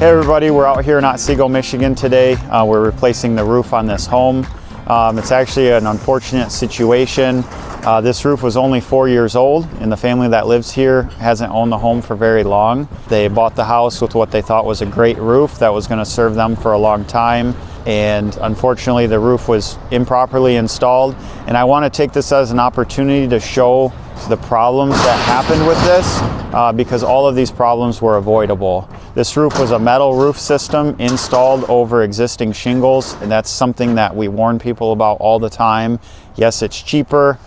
Hey everybody, we're out here in Otsego, Michigan today. We're replacing the roof on this home. It's actually an unfortunate situation. This roof was only 4 years old, and the family that lives here hasn't owned the home for very long. They bought the house with what they thought was a great roof that was going to serve them for a long time, and unfortunately the roof was improperly installed. And I want to take this as an opportunity to show the problems that happened with this, because all of these problems were avoidable. This roof was a metal roof system installed over existing shingles, and that's something that we warn people about all the time. Yes, it's cheaper.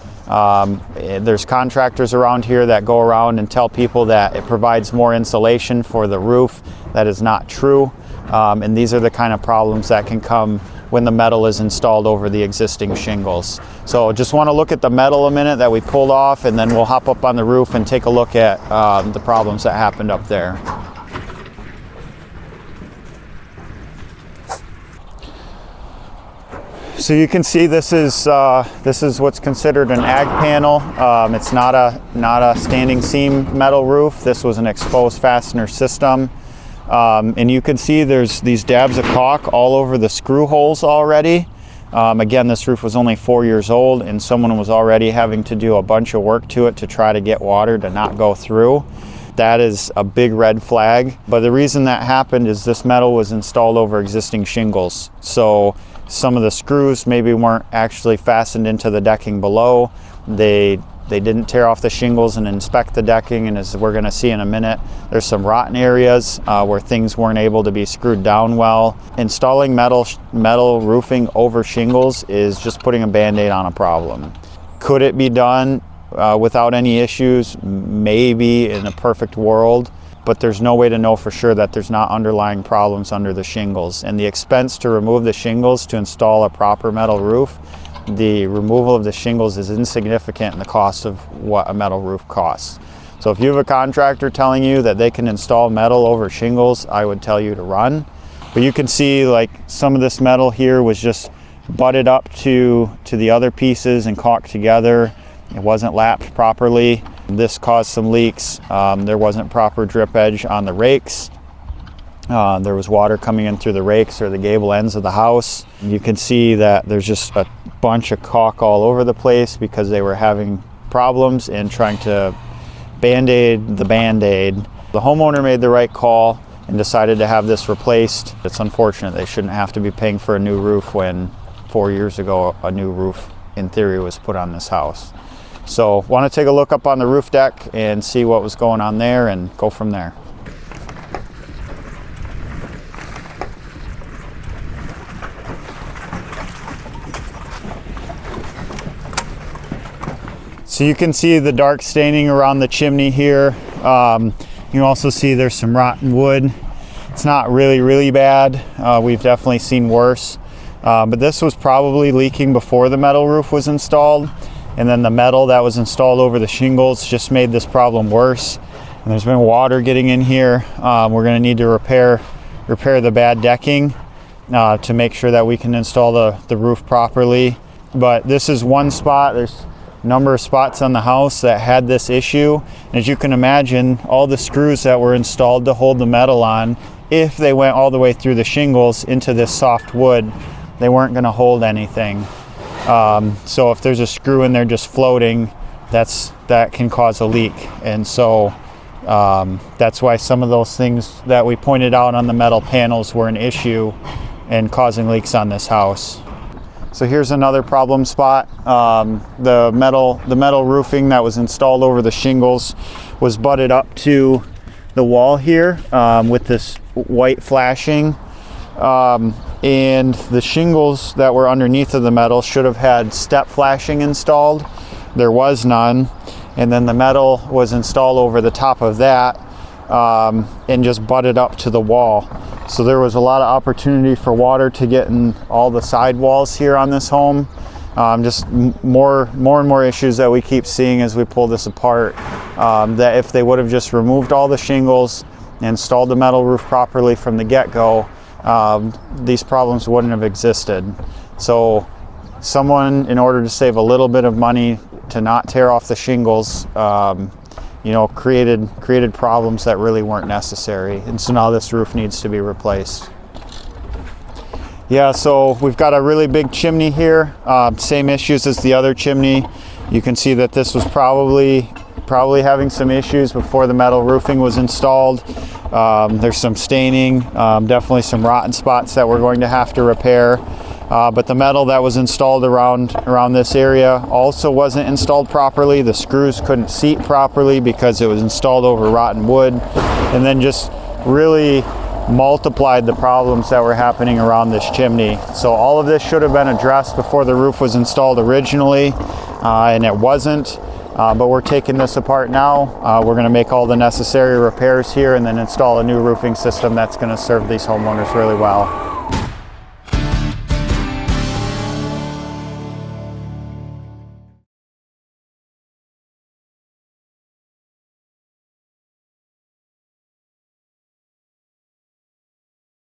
There's contractors around here that go around and tell people that it provides more insulation for the roof. That is not true. And these are the kind of problems that can come when the metal is installed over the existing shingles. So just want to look at the metal a minute that we pulled off, and then we'll hop up on the roof and take a look at the problems that happened up there. So you can see this is what's considered an ag panel. It's not a standing seam metal roof. This was an exposed fastener system. And you can see there's these dabs of caulk all over the screw holes already. Again, this roof was only 4 years old, and someone was already having to do a bunch of work to it to try to get water to not go through. That is a big red flag. But the reason that happened is this metal was installed over existing shingles. So some of the screws maybe weren't actually fastened into the decking below. They didn't tear off the shingles and inspect the decking, and as we're going to see in a minute, there's some rotten areas where things weren't able to be screwed down well. Installing metal roofing over shingles is just putting a band-aid on a problem. Could it be done without any issues? Maybe in a perfect world, but there's no way to know for sure that there's not underlying problems under the shingles. And the expense to remove the shingles to install a proper metal roof, the removal of the shingles is insignificant in the cost of what a metal roof costs. So if you have a contractor telling you that they can install metal over shingles, I would tell you to run. But you can see like some of this metal here was just butted up to the other pieces and caulked together. It wasn't lapped properly. This caused some leaks. There wasn't proper drip edge on the rakes. There was water coming in through the rakes or the gable ends of the house. You can see that there's just a bunch of caulk all over the place because they were having problems and trying to band-aid the band-aid. The homeowner made the right call and decided to have this replaced. It's unfortunate they shouldn't have to be paying for a new roof when 4 years ago a new roof in theory was put on this house. So want to take a look up on the roof deck and see what was going on there and go from there. So you can see the dark staining around the chimney here. You can also see there's some rotten wood. It's not really bad. We've definitely seen worse. But this was probably leaking before the metal roof was installed. And then the metal that was installed over the shingles just made this problem worse. And there's been water getting in here. We're going to need to repair the bad decking to make sure that we can install the roof properly. But this is one spot. There's a number of spots on the house that had this issue. And as you can imagine, all the screws that were installed to hold the metal on, if they went all the way through the shingles into this soft wood, they weren't going to hold anything. So if there's a screw in there just floating, that can cause a leak. And so that's why some of those things that we pointed out on the metal panels were an issue and causing leaks on this house. So here's another problem spot. The metal roofing that was installed over the shingles was butted up to the wall here with this white flashing. And the shingles that were underneath of the metal should have had step flashing installed. There was none. And then the metal was installed over the top of that and just butted up to the wall. So there was a lot of opportunity for water to get in all the side walls here on this home. Just more and more issues that we keep seeing as we pull this apart. That if they would have just removed all the shingles and installed the metal roof properly from the get-go, these problems wouldn't have existed. So someone, in order to save a little bit of money to not tear off the shingles, you know, created problems that really weren't necessary. And so now this roof needs to be replaced. Yeah, so we've got a really big chimney here. Same issues as the other chimney. You can see that this was probably having some issues before the metal roofing was installed. There's some staining, definitely some rotten spots that we're going to have to repair. But the metal that was installed around this area also wasn't installed properly. The screws couldn't seat properly because it was installed over rotten wood, and then just really multiplied the problems that were happening around this chimney. So all of this should have been addressed before the roof was installed originally, and it wasn't. But we're taking this apart now. We're going to make all the necessary repairs here and then install a new roofing system that's going to serve these homeowners really well.